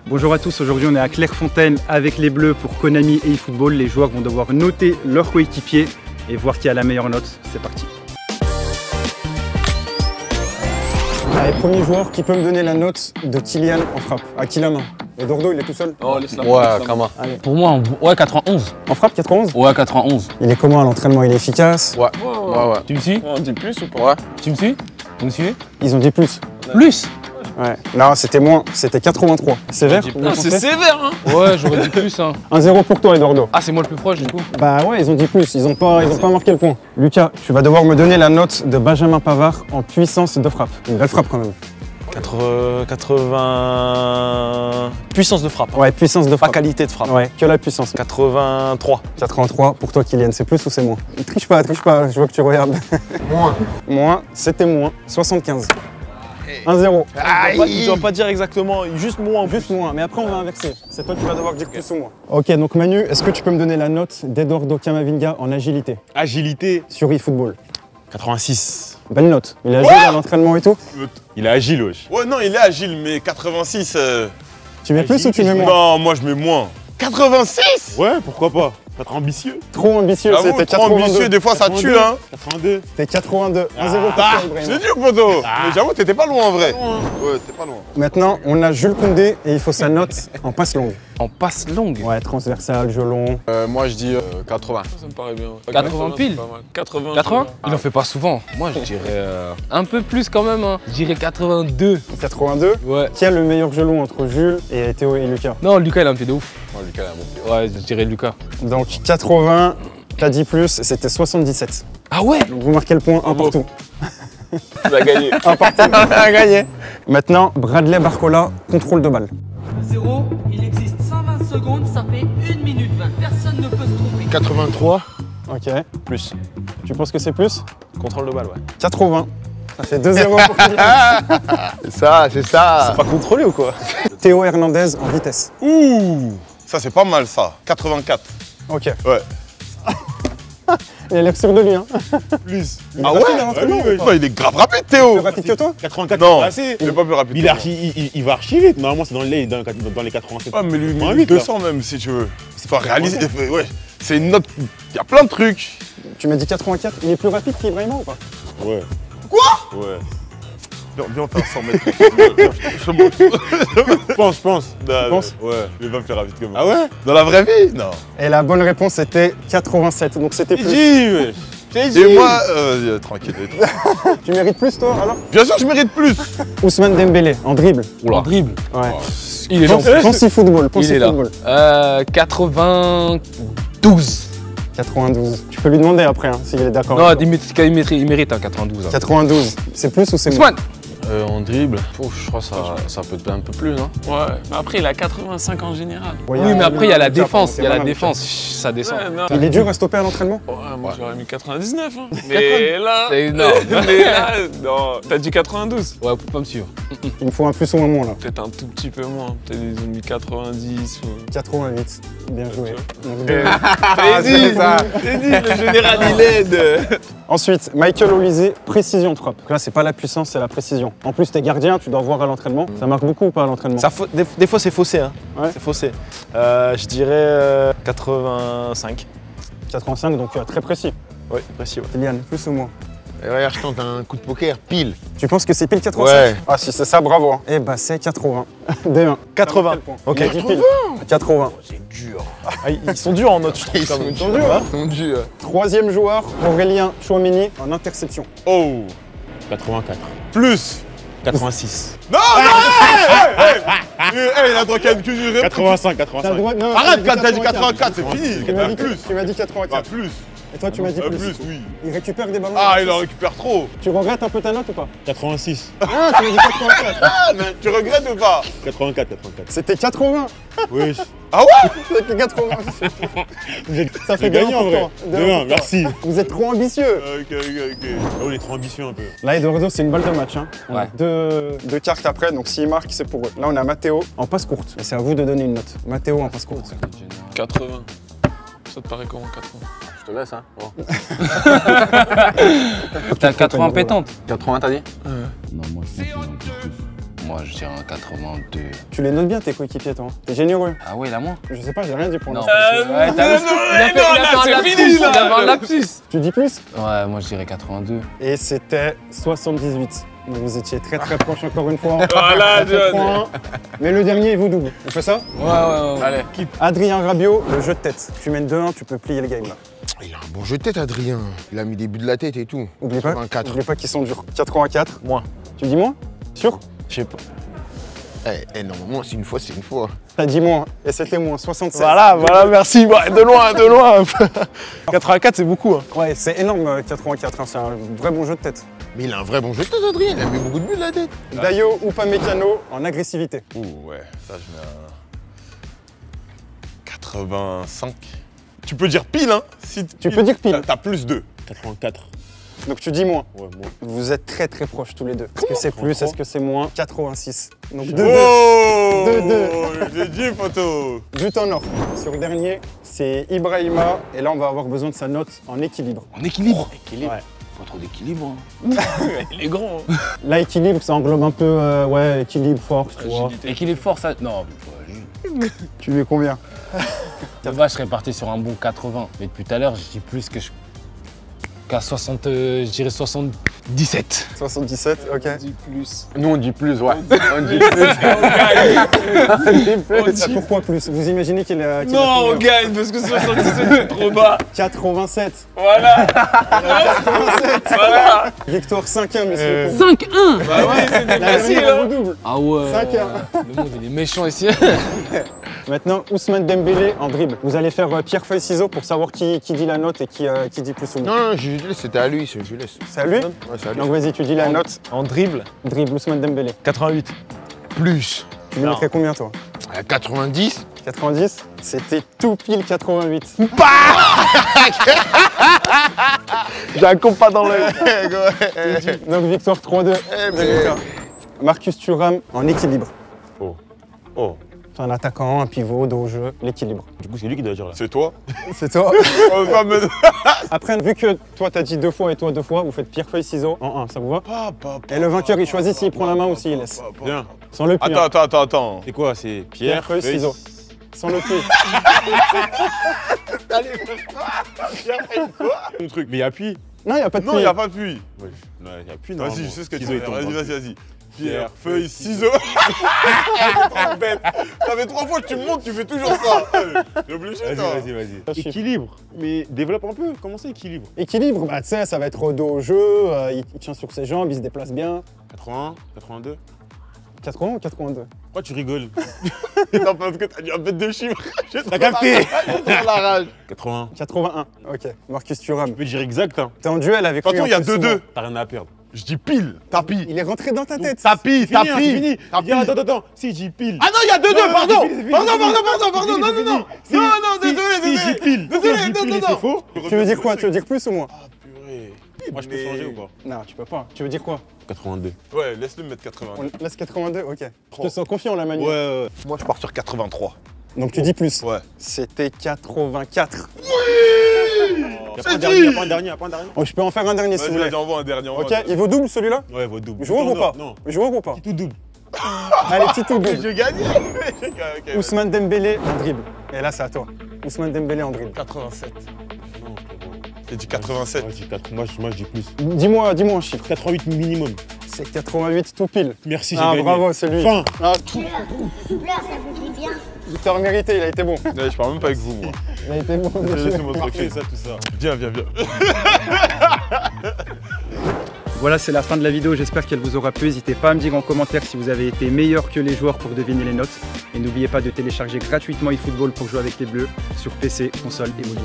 Bonjour à tous, aujourd'hui on est à Clairefontaine avec les Bleus pour Konami et eFootball. Les joueurs vont devoir noter leur coéquipier et voir qui a la meilleure note. C'est parti. Allez, premier joueur qui peut me donner la note de Kylian en frappe. À qui la main? Eduardo, il est tout seul? Oh, laisse-la. Ouais, Kama. Pour moi, ouais, 91. En frappe, 91? Ouais, 91. Il est comment à l'entraînement? Il est efficace? Ouais. Tu me suis? On dit plus ou pas? Ouais. Tu me suis? Vous me suivez? Ils ont dit plus. Plus? Ouais. Non, c'était moins, c'était 83. Sévère? Ah, c'est sévère, hein? Ouais, j'aurais dit plus, hein. 1-0 pour toi, Eduardo. Ah, c'est moi le plus proche, du coup. Bah ouais, ils ont dit plus, ils ont pas marqué le point. Lucas, tu vas devoir me donner la note de Benjamin Pavard en puissance de frappe. Une belle frappe quand même. 80... Puissance de frappe. Ouais, puissance de Pas frappe. qualité de frappe. Ouais, que la puissance. 83. 83 pour toi, Kylian, c'est plus ou c'est moins? Triche pas, je vois que tu regardes. Moins. Moins, c'était moins, 75. 1-0. Il doit pas dire exactement, juste moins. Juste moins, mais après on va inverser. C'est toi qui vas devoir dire plus ou moins. Ok, donc Manu, est-ce que tu peux me donner la note d'Eduardo Camavinga en agilité Agilité, sur eFootball? 86. Belle note. Il est agile à l'entraînement et tout? Il est agile, wesh. Ouais, non, il est agile, mais 86... Tu mets plus ou tu mets moins? Non, moi je mets moins. 86? Ouais, pourquoi pas? Pas trop ambitieux. Trop ambitieux, J'avoue, c'était trop 82. ambitieux, des fois ça tue, hein. 82. C'était 82. 1-0 pour toi, Je Ibrahim. t'ai dit, poteau. Mais j'avoue, t'étais pas loin en vrai. Ouais, t'es pas loin. Maintenant, on a Jules Koundé et il faut sa note en passe longue. En passe longue. Ouais, transversal, jeu long. Moi je dis 80. Ça me paraît bien. 80 pile. c'est pas mal. 80. 80? Il en fait pas souvent. Moi, je dirais un peu plus quand même, hein. Je dirais 82. 82. Ouais. Qui a le meilleur jeu long entre Jules et Théo et Lucas? Non, Lucas, il a un pied de ouf. Moi, Lucas, il a un bon pied. Ouais, je dirais Lucas. Donc 80, t'as dit plus, c'était 77. Ah ouais? Donc vous marquez le point, un partout. Tu vas gagner. Un partout. On a gagné. Maintenant, Bradley Barcola, contrôle de balle. 0, il existe 120 secondes, ça fait 1 minute 20. Personne ne peut se tromper. 83. Ok. Plus. Tu penses que c'est plus? Contrôle de balle, ouais. 80. Ça fait 2-0 pour Kylian. C'est ça, c'est ça. C'est pas contrôlé ou quoi? Théo Hernandez en vitesse. Ouh, ça c'est pas mal ça. 84. Ok. Ouais. Il a l'air sûr de lui, hein. Plus. Il est rapide à l'entraînement, ou pas? Ouais, il est grave rapide, Théo. Plus rapide que toi? 84, non, il est pas plus rapide. Il va archi vite. Normalement, c'est dans les 87. Ah, mais lui, il Ouais, met vite, là. 200 même si tu veux. C'est pas réalisé. Ouais, c'est une note. Il y a plein de trucs. Tu m'as dit 84, il est plus rapide qu'Ibrahima ou pas? Ouais. Quoi? Ouais. Viens faire 100 mètres. Je pense. Non, penses? Ouais, mais va me faire rapide que moi. Ah ouais? Dans la vraie vie? Non. Et la bonne réponse était 87, donc c'était J'ai plus. dit, wesh. J'ai dit. Et moi, tranquille. Tu mérites plus toi alors? Bien sûr, je mérite plus. Ousmane Dembélé, en dribble. En dribble. Ouais. Il est là. Pense football, pense Il est là. football. 92. 92. Tu peux lui demander après hein, s'il est d'accord. Non, il mérite un 92. Hein. 92. C'est plus ou c'est moins? Ousmane. En dribble, je crois que ça peut être un peu plus, non? Ouais, mais après, il a 85 en général. Ouais, Oui, mais après, il y a la défense. c'est Il y a la vraiment défense. Ça descend. Ouais, non. Il est dur à stopper à l'entraînement? Ouais, moi j'aurais mis 99. Hein. Mais là. C'est énorme. Mais là, non. T'as dit 92? Ouais, faut pas me suivre. Il me faut un plus ou un moins là. Peut-être un tout petit peu moins. Peut-être ils ont mis 90 ou. 88. Bien joué. Donc, T'es dit, le général il aide. Ensuite, Michael Olise, précision de frappe. Donc là, c'est pas la puissance, c'est la précision. En plus, t'es gardien, tu dois voir à l'entraînement. Ça marque beaucoup ou pas à l'entraînement? Des fois c'est faussé, hein. Ouais. C'est faussé. Je dirais 85. 85, donc très précis. Oui, précis, ouais. Kylian, plus ou moins? Et regarde, je tente un coup de poker, pile. Tu penses que c'est pile 85? Ouais. Ah, si c'est ça, bravo. Hein. Eh bah, c'est 80. D1. 80. Ok. 80. Ah, ils sont durs en notes, je trouve. Ils sont durs. Troisième joueur, Aurélien Chouameni en interception. Oh, 84. plus. 86. Non, il a droit qu'à une réponse. 85, T'as 85. le droit. Non, Arrête, quand t'as dit 84, c'est fini. Tu m'as dit, Plus. tu m'as dit Pas 84. plus. Et toi, tu m'as dit plus. Plus, oui. Il récupère des ballons. Ah, il en récupère trop. Tu regrettes un peu ta note ou pas? 86. Ah, tu m'as dit 84. Ah, mais tu regrettes ou pas? 84. C'était 80. Oui. Ah ouais? C'était 80. Ça fait J'ai gagné bien en pour vrai. toi. Demain, merci. Vous êtes trop ambitieux. Ok. Ah, on est trop ambitieux un peu. Là, Eduardo, c'est une balle de match. Hein. On a Ouais. deux cartes après, donc s'il marque, c'est pour eux. Là, on a Matteo en passe courte. Et c'est à vous de donner une note. Matteo en passe courte. 80. Ça te paraît comment 80? Je te laisse, hein. Bon. T'as 80 pétantes. 80, t'as dit? Non, moi je pense qu'il en peut plus. Moi, je dirais un 82. Tu les notes bien tes coéquipiers, toi. T'es généreux. Ah ouais, là, moins. Je sais pas, j'ai rien dit pour Non. l'instant. Ouais, t'as vu, il a fait un lapsus, il a fait un lapsus. Tu dis plus? Ouais, moi, je dirais 82. Et c'était 78. Donc vous étiez très proche encore une fois. Voilà, John. Points. Mais le dernier, il vous double. On fait ça? Ouais. Allez. Adrien Rabiot, le jeu de tête. Tu mènes 2-1, tu peux plier le game là. Il a un bon jeu de tête, Adrien. Il a mis des buts de la tête et tout. Oublie pas, 84. oublie pas qu'ils sont durs. 84. Moins. Tu dis moins? Sûr? Je sais pas. Normalement, c'est une fois, c'est une fois. T'as dit moins. Et c'était moins, 67. Voilà, merci. Bah, de loin. 84, c'est beaucoup. Hein. Ouais, c'est énorme 84, hein. C'est un vrai bon jeu de tête. Mais il a un vrai bon jeu de tête, Adrien. Il a mis beaucoup de buts de la tête. Dayo ou Upamecano en agressivité. Ouh, ouais. Ça, je mets un 85. Tu peux dire pile, hein. Si Tu peux dire pile. T'as plus 2. 84. Donc tu dis moins. Ouais, moins. Vous êtes très proches tous les deux. Est-ce que c'est plus? Est-ce que c'est moins? 86. Donc 2-2. Oh 2-2. J'ai dit, photo. But en or. Sur le dernier, c'est Ibrahima. Et là, on va avoir besoin de sa note en équilibre. En équilibre. Équilibre. Ouais. Pas trop d'équilibre. Il est grand. Là, équilibre, ça englobe un peu, ouais, équilibre, force, tu vois. Équilibre fort, ça. Non, Tu mets combien? de base, je serais parti sur un bon 80. Mais depuis tout à l'heure, je dis plus que je. Qu'à 60, je dirais 77. 77, ok. plus. Nous, on dit plus, ouais. On dit plus. Pourquoi plus? Vous imaginez qu'il a. Non, on gagne parce que 77 c'est trop bas. 87. Voilà. Voilà. Victoire 5-1, messieurs. 5-1. Bah ouais, c'était La facile, dernière, hein. vous double. Ah ouais. 5-1. Le monde, il est méchant ici. Maintenant, Ousmane Dembélé en dribble. Vous allez faire pierre, feuille, ciseaux pour savoir qui dit la note et qui dit plus ou moins. Non, je laisse, c'était à lui, je laisse. C'est à lui? Ouais, c'est à lui. Donc vas-y, tu dis la note. En dribble, Dribble, Ousmane Dembélé. 88. Plus. Tu lui Non. mettrais combien, toi? 90. 90? C'était tout pile 88. J'ai un compas dans l'œil. Donc victoire 3-2 de mais- Lucas. Marcus Thuram en équilibre. Oh. C'est un attaquant, un pivot, dos au jeu, l'équilibre. Du coup, c'est lui qui doit dire là. C'est toi. C'est toi. On va me... Après, vu que toi t'as dit 2 fois et toi 2 fois, vous faites pierre, feuille, ciseaux en 1, ça vous va? Et le vainqueur, il choisit s'il prend la main ou s'il laisse. Bien. Sans le pied. hein. Attends. C'est quoi? C'est Pierre, feuille, ciseaux. Sans le pied. Mon truc. Mais il y a puis. Non, il n'y a pas de Non, pied. il n'y a pas de pluie. Ouais. Non, il y a puis, Vas-y, je sais ce que tu Ciseaux, veux il faire. tombe. Vas-y. Pierre, feuille, ciseaux. Trop bête. Ça fait 3 fois que tu me montres, tu fais toujours ça. T'es obligé, toi. Vas-y. Équilibre. Mais développe un peu. Comment ça, équilibre? Équilibre, bah tu sais, ça va être dos au jeu, il tient sur ses jambes, il se déplace bien. 81, 82. 80 ou 82? Pourquoi tu rigoles? Non, parce que t'as dit un bête de chiffres. T'as capté? J'ai la rage. 80. 81, ok. Marcus Thuram. Tu peux dire exact, hein. T'es en duel avec De lui. toute façon, il y a en plus, 2-2. souvent. T'as rien à perdre. Je dis pile. Tapis. Il est rentré dans ta tête. Tapis, C'est fini. tapis. Attends. Si, j'y pile. Ah non, il y a 2-2, Non, pardon. c'est fini. Pardon. Non. Si, j'y pile. Désolé, Si, j'y pile et non. c'est faux. Tu veux dire quoi? Tu veux dire plus ou moins? Ah, purée. Moi, je peux changer ou pas? Non, tu peux pas. Tu veux dire quoi? 82. Ouais, laisse-le me mettre 80. On laisse 82, ok. Je te sens confiant, la Manu. Ouais. Moi, je pars sur 83. Donc tu dis plus. Ouais. C'était 84. Y'a pas un dernier. Oh, je peux en faire un dernier si vous voulez. Vas-y, envoie un dernier. Ok, il vaut double celui-là? Ouais, vaut double. Joueur ou pas? Non. Joueur ou pas? Tout double. Allez, petit tout double. Je gagne. Ousmane Dembélé en dribble. Et là, c'est à toi. Ousmane Dembélé en dribble. 87. Non, frérot. J'ai dit 87. Moi, je dis plus. Dis-moi un chiffre. 88 minimum. C'est 88 tout pile. Merci, j'ai Ah, gagné. bravo, c'est lui. Fin. Ah, Pleure, ça vous dit bien. victoire méritée, il a été bon. Ouais, je parle même pas avec vous, moi. Il a été bon. Laissez mon Parfait, truc. tout ça. Viens. Voilà, c'est la fin de la vidéo. J'espère qu'elle vous aura plu. N'hésitez pas à me dire en commentaire si vous avez été meilleur que les joueurs pour deviner les notes. Et n'oubliez pas de télécharger gratuitement eFootball pour jouer avec les Bleus sur PC, console et mobile.